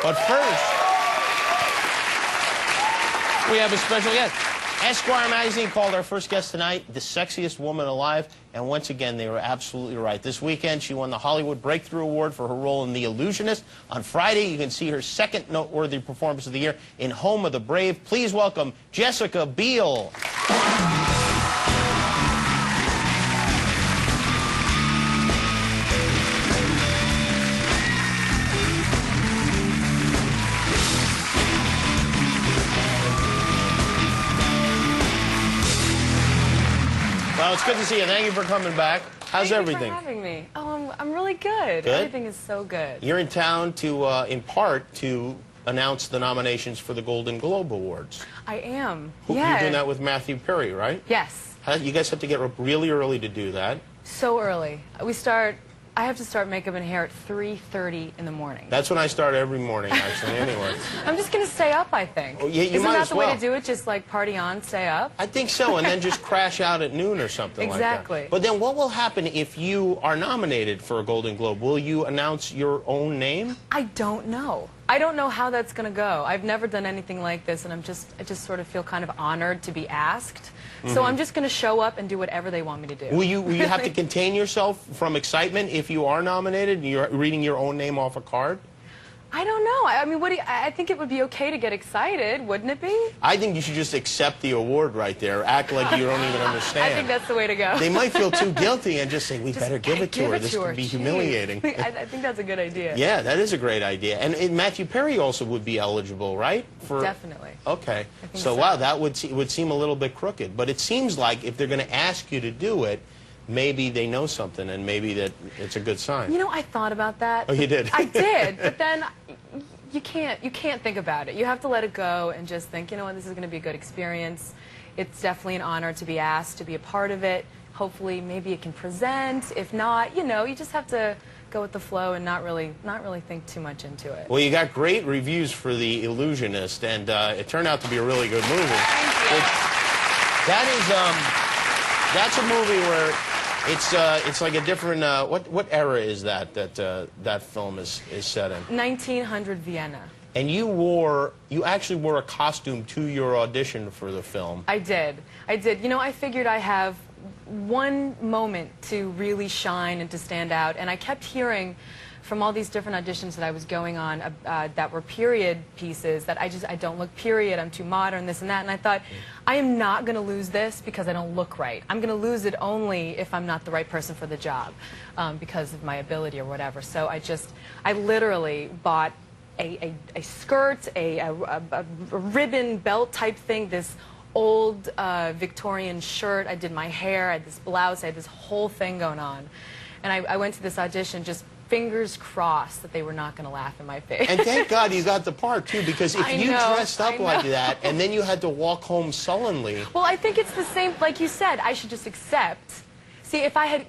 But first, we have a special guest. Esquire magazine called our first guest tonight the sexiest woman alive, and once again, they were absolutely right. This weekend, she won the Hollywood Breakthrough Award for her role in The Illusionist. On Friday, you can see her second noteworthy performance of the year in Home of the Brave. Please welcome Jessica Biel. Well, it's good to see you. Thank you for coming back. How's everything? Thank you for having me. Oh, I'm really good. Everything is so good. You're in town to, in part, to announce the nominations for the Golden Globe Awards. I am. You're doing that with Matthew Perry, right? Yes. You guys have to get up really early to do that. So early. I have to start makeup and hair at 3:30 in the morning. That's when I start every morning, actually, anyway. I'm just going to stay up, I think. Oh, yeah, Isn't that the way to do it? Just like party on, stay up? I think so, and then just crash out at noon or something like that. Exactly. But then what will happen if you are nominated for a Golden Globe? Will you announce your own name? I don't know. I don't know how that's going to go. I've never done anything like this, and I just sort of feel kind of honored to be asked. So I'm just going to show up and do whatever they want me to do. Will you have to contain yourself from excitement if you are nominated and you're reading your own name off a card? I don't know. I mean, I think it would be okay to get excited, wouldn't it be? I think you should just accept the award right there. Act like you don't even understand. I think that's the way to go. They might feel too guilty and just say, we better give it to her. This could be humiliating. I think that's a good idea. Yeah, that is a great idea. And Matthew Perry also would be eligible, right? Definitely. Okay. So, wow, that would seem a little bit crooked. But it seems like if they're going to ask you to do it, maybe they know something, and maybe that it's a good sign. You know, I thought about that. Oh, you did? I did, but then you can't think about it. You have to let it go and just think, you know what, this is going to be a good experience. It's definitely an honor to be asked to be a part of it. Hopefully, maybe it can present. If not, you know, you just have to go with the flow and not really think too much into it. Well, you got great reviews for The Illusionist, and it turned out to be a really good movie. Thank you. That's a movie where it's like a different what era is that film is set in? 1900 Vienna. And you actually wore a costume to your audition for the film. I did. You know, I figured I have one moment to really shine and to stand out, and I kept hearing from all these different auditions that I was going on that were period pieces, that I don't look period, I'm too modern, this and that, and I thought, I am not going to lose this because I don't look right. I'm going to lose it only if I'm not the right person for the job because of my ability or whatever. So I literally bought a skirt, a ribbon belt type thing, this old Victorian shirt, I did my hair, I had this blouse, I had this whole thing going on. And I went to this audition just fingers crossed that they were not going to laugh in my face. And thank God you got the part, too, because if you dressed up like that and then you had to walk home sullenly... Well, I think it's the same, like you said, I should just accept. See, if I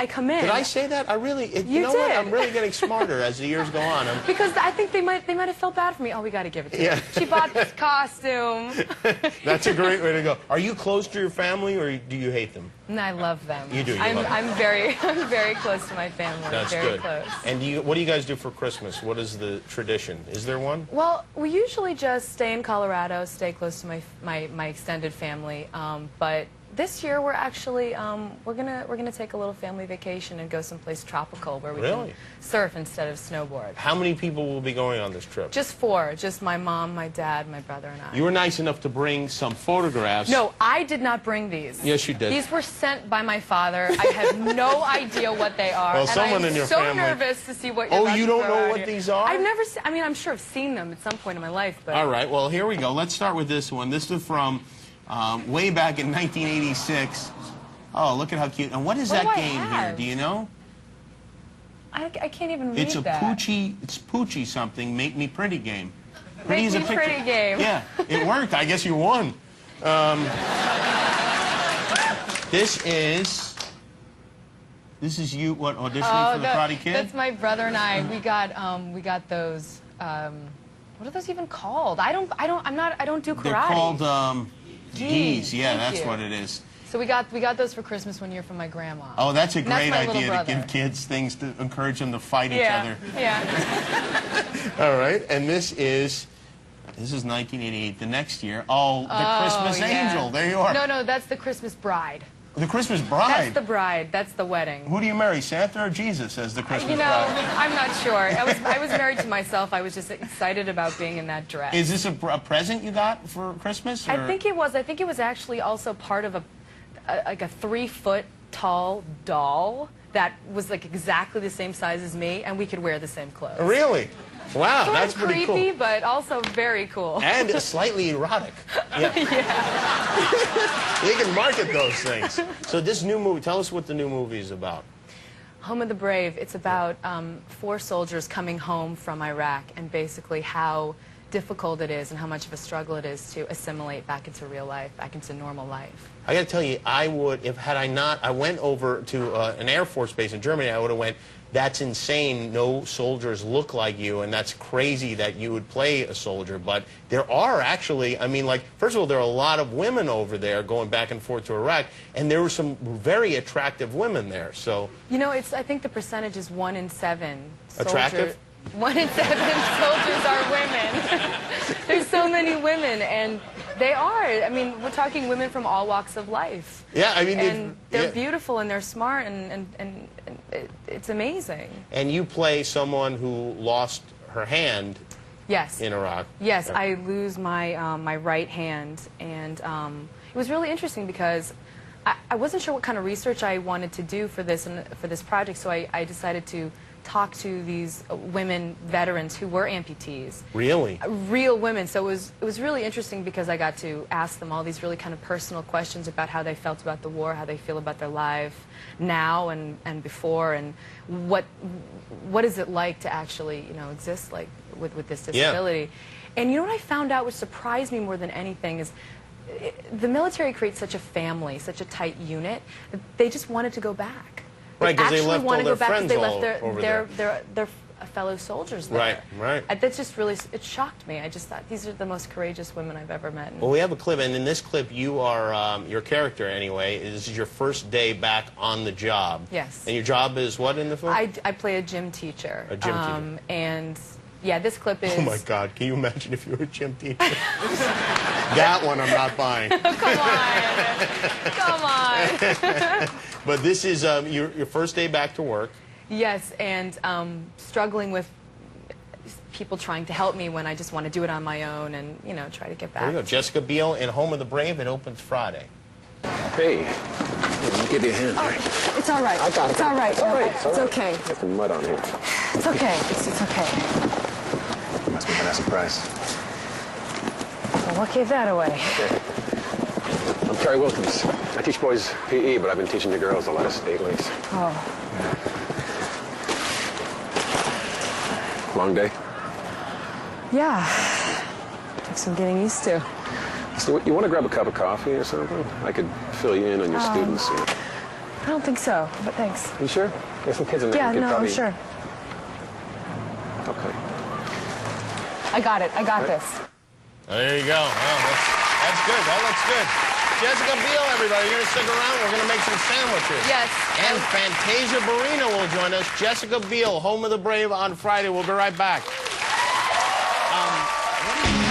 come in... Did I say that? You know did. What? I'm really getting smarter as the years go on. Because I think they might have felt bad for me. Oh, we got to give it to her. She bought this costume. That's a great way to go. Are you close to your family, or do you hate them? No, I love them. You do. I'm very close to my family. That's very good. Close. And what do you guys do for Christmas? What is the tradition? Is there one? Well, we usually just stay in Colorado, stay close to my extended family, but this year we're actually we're gonna take a little family vacation and go someplace tropical where we can surf instead of snowboard. How many people will be going on this trip? Just 4. Just my mom, my dad, my brother, and I. You were nice enough to bring some photographs. No, I did not bring these. Yes, you did. These were sent by my father. I have no idea what they are. Well, someone in your family. I'm so nervous to see what you're Oh, you don't know what these are? I've never seen, I mean, I'm sure I've seen them at some point in my life, but... All right, well, here we go. Let's start with this one. This is from way back in 1986. Oh, look at how cute. And what is that game here? Do you know? I can't even read that. It's Poochie something, Make Me Pretty game. Make Me Pretty game. Yeah, it worked. I guess you won. This is you, what, auditioning for the Karate Kid? That's my brother and I. We got those, what are those even called? I don't do karate. They're called, gis. Yeah, Thank that's you. what it is. So we got those for Christmas one year from my grandma. Oh, that's a And that's great my little idea to brother. give kids things to encourage them to fight each other. Yeah. All right, and this is 1988. The next year, the Christmas Angel. There you are. No, that's the Christmas Bride. The Christmas Bride. That's the bride. That's the wedding. Who do you marry, Santa or Jesus, as the Christmas You know, bride? I'm not sure. I was married to myself. I was just excited about being in that dress. Is this a present you got for Christmas? Or? I think it was. I think it was actually also part of like a 3-foot tall doll that was like exactly the same size as me, and we could wear the same clothes. Really? Wow, Sort that's of pretty creepy, cool. but also very cool. And slightly erotic. Yeah. You can market those things. So this new movie, tell us what the new movie is about. Home of the Brave. It's about 4 soldiers coming home from Iraq and basically how difficult it is and how much of a struggle it is to assimilate back into real life, back into normal life. I got to tell you, I would, had I not, I went over to an Air Force base in Germany, I would have went, that's insane, no soldiers look like you, and that's crazy that you would play a soldier. But there are actually, I mean, like, first of all, there are a lot of women over there going back and forth to Iraq, and there were some very attractive women there, so. You know, I think the percentage is 1 in 7 soldiers. Attractive? 1 in 7 soldiers are women. There's so many women, and they are. I mean, we're talking women from all walks of life. Yeah, I mean, and they're beautiful and they're smart, and it's amazing. And you play someone who lost her hand. Yes. In Iraq. Yes, I lose my my right hand, and it was really interesting because I wasn't sure what kind of research I wanted to do for this project, so I decided to talk to these women veterans who were amputees. Really? Real women. So it was really interesting because I got to ask them all these really kind of personal questions about how they felt about the war, how they feel about their life now and before, and what is it like to actually, you know, exist like with this disability. Yeah. And you know what I found out, which surprised me more than anything, is the military creates such a family, such a tight unit, that they just wanted to go back. Right, because they left all their friends they all left over there. their fellow soldiers there. Right, right. That's just really, it shocked me. I just thought, these are the most courageous women I've ever met. Well, we have a clip, and in this clip, you are, your character anyway, this is your first day back on the job. Yes. And your job is what in the film? I play a gym teacher. A gym teacher. And yeah, this clip is... Oh my God, can you imagine if you were a gym teacher? That one I'm not buying. Come on. But this is your first day back to work. Yes, and struggling with people trying to help me when I just want to do it on my own and, you know, try to get back. There you go. Jessica Biel in Home of the Brave. It opens Friday. Hey, let me give you a hand. Oh, it's all right. I got it. It's all right. It's all right. It's okay. There's some mud on here. It's okay. It's okay. Must be a surprise. Well, what gave that away? Okay. I'm Terry Wilkins. I teach boys PE, but I've been teaching the girls the last 8 weeks. Oh. Long day? Yeah. Took some getting used to. So you want to grab a cup of coffee or something? I could fill you in on your students. You know. I don't think so, but thanks. You sure? There's some kids in there. Yeah, You could no, probably... I'm sure. Okay. I got it. I got this. There you go. Oh, that's good. That looks good. Jessica Biel, everybody. You're going to stick around. We're going to make some sandwiches. Yes. And Fantasia Barrino will join us. Jessica Biel, Home of the Brave on Friday. We'll be right back. What do you